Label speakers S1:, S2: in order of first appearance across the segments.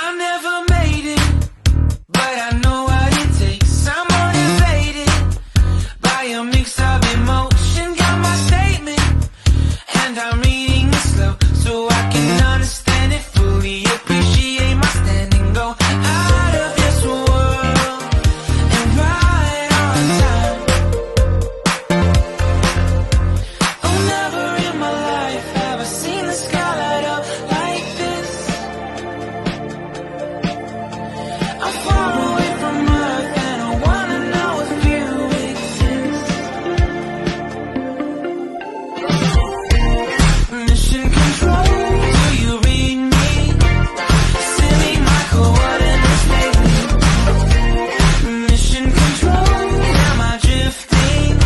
S1: I never made it, but I know what it takes. I'm motivated by a mix of emotion. Got my statement, and I'm reading it slow so I can understand it fully. Appreciate my standing, go out of this world and right on time. Oh, never in my life have I seen the sky light up like this. I'm far away from Earth and I wanna know if you exist. Mission control, do you read me? Send me my coordinates lately. Mission control, am I drifting?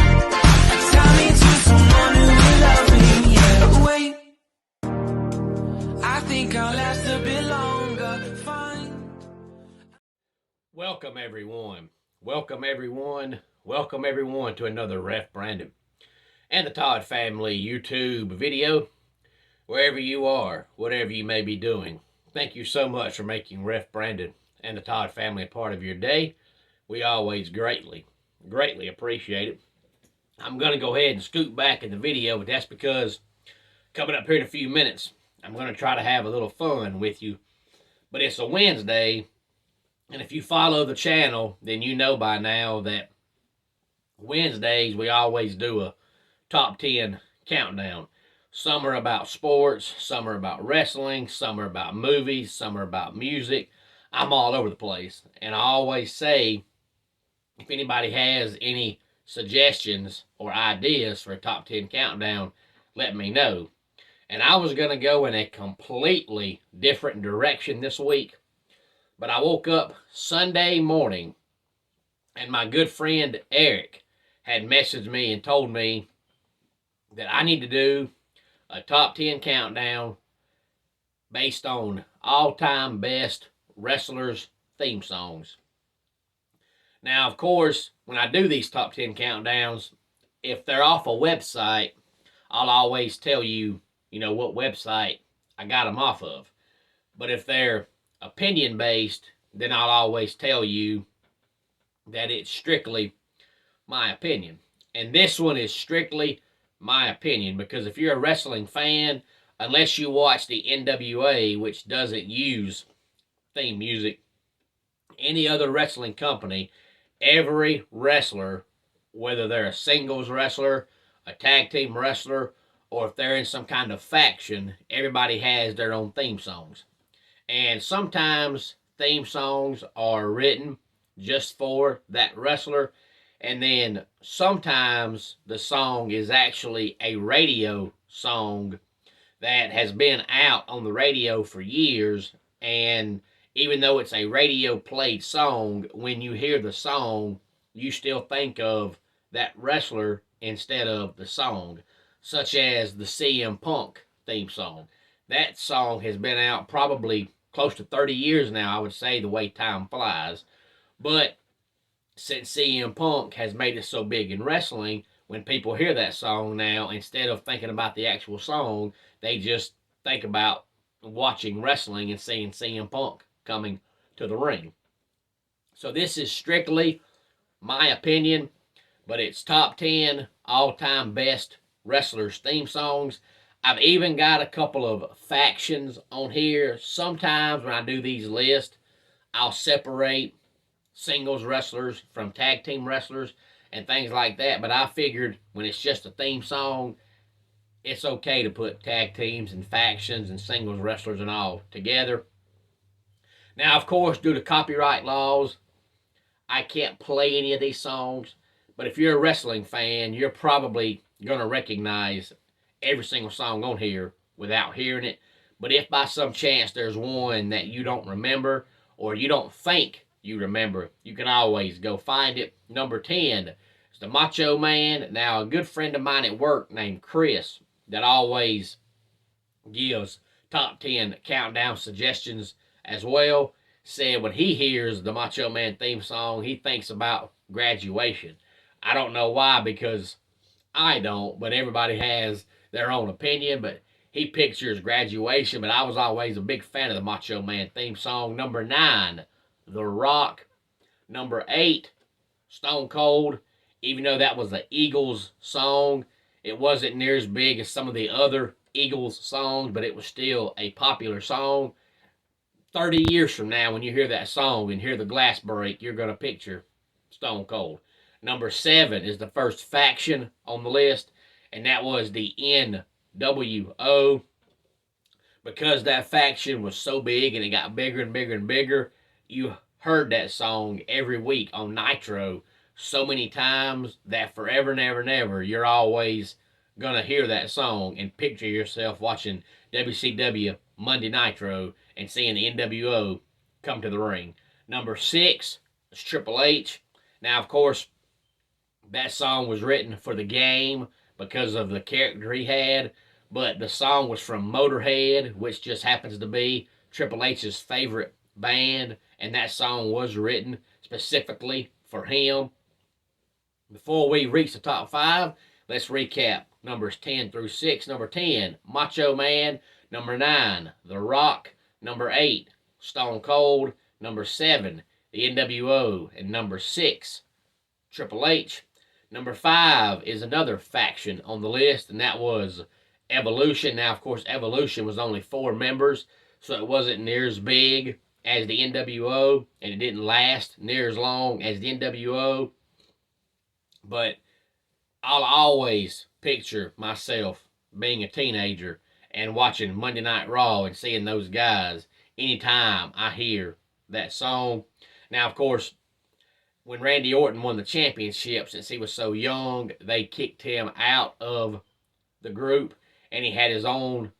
S1: Tie me to someone who will love me. Yeah, wait, I think I'll last a bit longer. Fine.
S2: Welcome everyone. Welcome everyone. Welcome everyone to another Ref Brandon and the Todd family YouTube video. Wherever you are, whatever you may be doing, thank you so much for making Ref Brandon and the Todd family a part of your day. We always greatly appreciate it. I'm going to go ahead and scoot back in the video, but that's because coming up here in a few minutes, I'm going to try to have a little fun with you. But it's a Wednesday, and if you follow the channel, then you know by now that Wednesdays we always do a top 10 countdown. Some are about sports, some are about wrestling, some are about movies, some are about music. I'm all over the place. And I always say, if anybody has any suggestions or ideas for a top 10 countdown, let me know. And I was going to go in a completely different direction this week. But I woke up Sunday morning and my good friend Eric had messaged me and told me that I need to do a top 10 countdown based on all-time best wrestlers' theme songs. Now, of course, when I do these top 10 countdowns, if they're off a website, I'll always tell you, what website I got them off of. But if they're opinion-based, then I'll always tell you that it's strictly my opinion. And this one is strictly my opinion, because if you're a wrestling fan, unless you watch the NWA, which doesn't use theme music, any other wrestling company, every wrestler, whether they're a singles wrestler, a tag team wrestler, or if they're in some kind of faction, everybody has their own theme songs. And sometimes theme songs are written just for that wrestler. And then sometimes the song is actually a radio song that has been out on the radio for years. And even though it's a radio played song, when you hear the song, you still think of that wrestler instead of the song, such as the CM Punk theme song. That song has been out probably close to 30 years now, I would say, the way time flies. But since CM Punk has made it so big in wrestling, when people hear that song now, instead of thinking about the actual song, they just think about watching wrestling and seeing CM Punk coming to the ring. So this is strictly my opinion, but it's top 10 all-time best wrestlers' theme songs. I've even got a couple of factions on here. Sometimes when I do these lists, I'll separate singles wrestlers from tag team wrestlers and things like that. But I figured when it's just a theme song, it's okay to put tag teams and factions and singles wrestlers and all together. Now, of course, due to copyright laws, I can't play any of these songs. But if you're a wrestling fan, you're probably going to recognize every single song on here without hearing it. But if by some chance there's one that you don't remember or you don't think you remember, you can always go find it. Number 10 is the Macho Man. Now, a good friend of mine at work named Chris that always gives top 10 countdown suggestions as well said when he hears the Macho Man theme song, he thinks about graduation. I don't know why, because I don't, but everybody has their own opinion. But he pictures graduation, but I was always a big fan of the Macho Man theme song. Number 9, The Rock. Number 8, Stone Cold. Even though that was the Eagles song, it wasn't near as big as some of the other Eagles songs, but it was still a popular song. 30 years from now, when you hear that song and hear the glass break, you're going to picture Stone Cold. Number 7 is the first faction on the list, and that was the NWO. Because that faction was so big and it got bigger and bigger and bigger, you heard that song every week on Nitro so many times that forever and ever and ever, you're always going to hear that song and picture yourself watching WCW Monday Nitro and seeing the NWO come to the ring. Number 6 is Triple H. Now, of course, that song was written for the game because of the character he had, but the song was from Motorhead, which just happens to be Triple H's favorite band, and that song was written specifically for him. Before we reach the top 5, let's recap numbers 10 through 6. Number 10, Macho Man. Number 9, The Rock. Number 8, Stone Cold. Number 7, the NWO. And number 6, Triple H. Number 5 is another faction on the list, and that was Evolution. Now, of course, Evolution was only 4 members, so it wasn't near as big as the NWO, and it didn't last near as long as the NWO. But I'll always picture myself being a teenager and watching Monday Night Raw and seeing those guys anytime I hear that song. Now, of course, when Randy Orton won the championship, since he was so young, they kicked him out of the group, and he had his own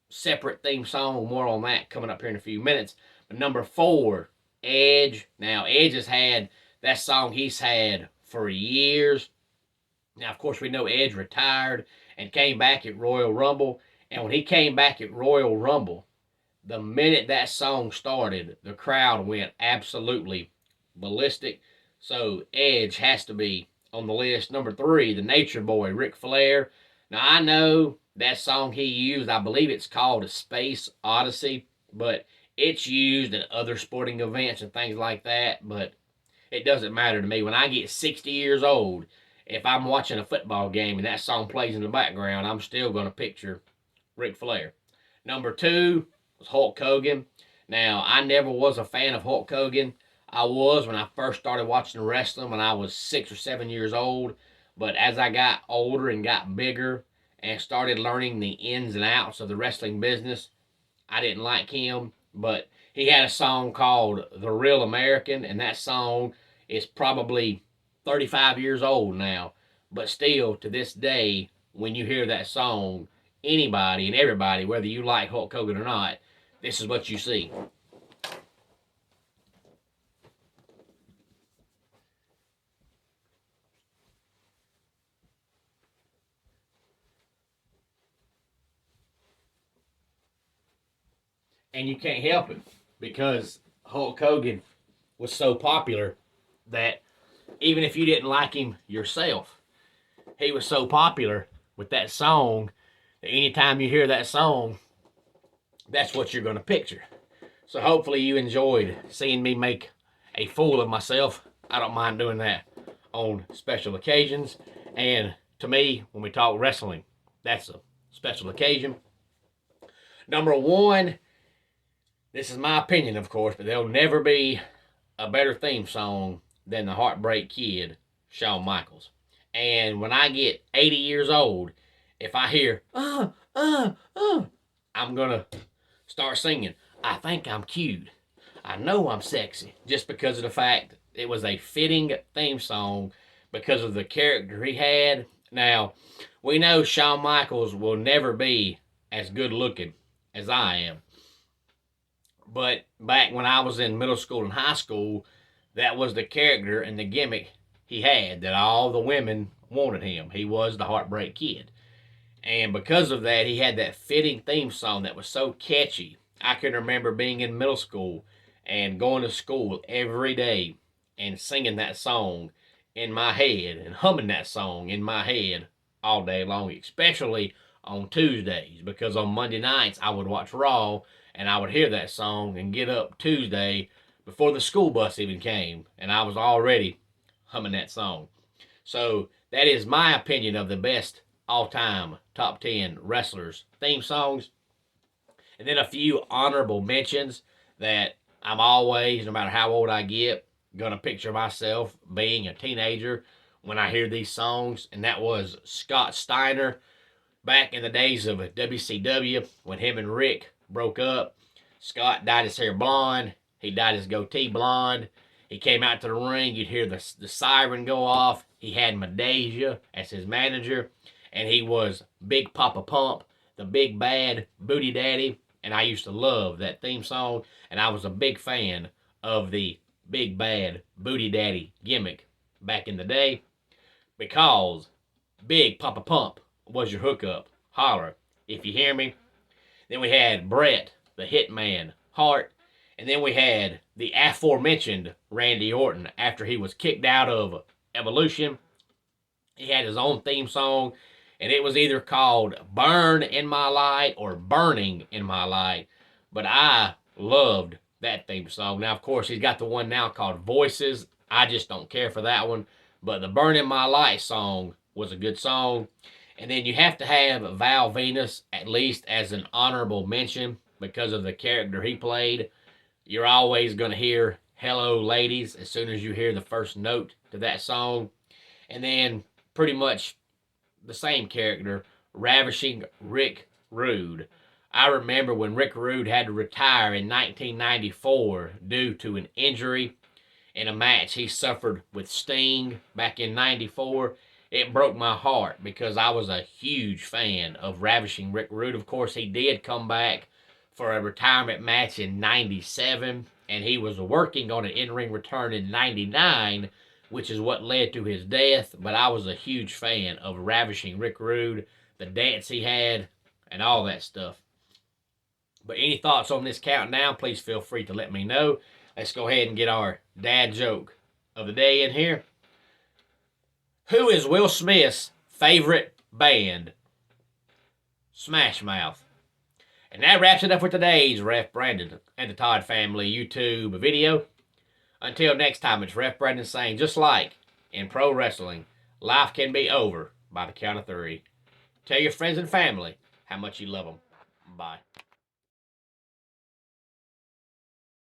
S2: separate theme song. More on that coming up here in a few minutes. But number 4, Edge. Now, Edge has had that song he's had for years. Now, of course, we know Edge retired and came back at Royal Rumble. And when he came back at Royal Rumble, the minute that song started, the crowd went absolutely ballistic. So Edge has to be on the list. Number 3, the Nature Boy, Ric Flair. Now, I know that song he used, I believe it's called a Space Odyssey, but it's used at other sporting events and things like that, but it doesn't matter to me. When I get 60 years old, if I'm watching a football game and that song plays in the background, I'm still going to picture Ric Flair. Number 2 was Hulk Hogan. Now, I never was a fan of Hulk Hogan. I was when I first started watching wrestling when I was 6 or 7 years old. But as I got older and got bigger and started learning the ins and outs of the wrestling business, I didn't like him. But he had a song called The Real American, and that song is probably 35 years old now. But still, to this day, when you hear that song, anybody and everybody, whether you like Hulk Hogan or not, this is what you see. And you can't help it because Hulk Hogan was so popular that even if you didn't like him yourself, he was so popular with that song that anytime you hear that song, that's what you're going to picture. So hopefully you enjoyed seeing me make a fool of myself. I don't mind doing that on special occasions. And to me, when we talk wrestling, that's a special occasion. Number 1, this is my opinion, of course, but there'll never be a better theme song than the Heartbreak Kid, Shawn Michaels. And when I get 80 years old, if I hear, I'm going to start singing, I think I'm cute. I know I'm sexy. Just because of the fact it was a fitting theme song because of the character he had. Now, we know Shawn Michaels will never be as good looking as I am. But back when I was in middle school and high school, that was the character and the gimmick he had, that all the women wanted him. He was the Heartbreak Kid. And because of that, he had that fitting theme song that was so catchy. I can remember being in middle school and going to school every day and singing that song in my head and humming that song in my head all day long, especially on Tuesdays, because on Monday nights I would watch Raw and I would hear that song and get up Tuesday before the school bus even came, and I was already humming that song. So that is my opinion of the best all-time top 10 wrestlers theme songs. And then a few honorable mentions that I'm always, no matter how old I get, gonna picture myself being a teenager when I hear these songs. And that was Scott Steiner back in the days of WCW when him and Rick broke up. Scott dyed his hair blonde. He dyed his goatee blonde. He came out to the ring. You'd hear the siren go off. He had Medeja as his manager. And he was Big Papa Pump, the big bad booty daddy. And I used to love that theme song. And I was a big fan of the big bad booty daddy gimmick back in the day, because Big Papa Pump was your hookup. Holler if you hear me. Then we had Bret, the Hitman Hart. And then we had the aforementioned Randy Orton after he was kicked out of Evolution. He had his own theme song, and it was either called Burn in My Light or Burning in My Light. But I loved that theme song. Now, of course, he's got the one now called Voices. I just don't care for that one. But the Burn in My Light song was a good song. And then you have to have Val Venus at least as an honorable mention because of the character he played. You're always going to hear Hello Ladies as soon as you hear the first note to that song. And then pretty much the same character, Ravishing Rick Rude. I remember when Rick Rude had to retire in 1994 due to an injury in a match he suffered with Sting back in 94. It broke my heart because I was a huge fan of Ravishing Rick Rude. Of course, he did come back for a retirement match in 97, and he was working on an in-ring return in 99, which is what led to his death. But I was a huge fan of Ravishing Rick Rude, the dance he had, and all that stuff. But any thoughts on this countdown, please feel free to let me know. Let's go ahead and get our dad joke of the day in here. Who is Will Smith's favorite band? Smash Mouth. And that wraps it up for today's Ref Brandon and the Todd Family YouTube video. Until next time, it's Ref Brandon saying, just like in pro wrestling, life can be over by the count of 3. Tell your friends and family how much you love them. Bye.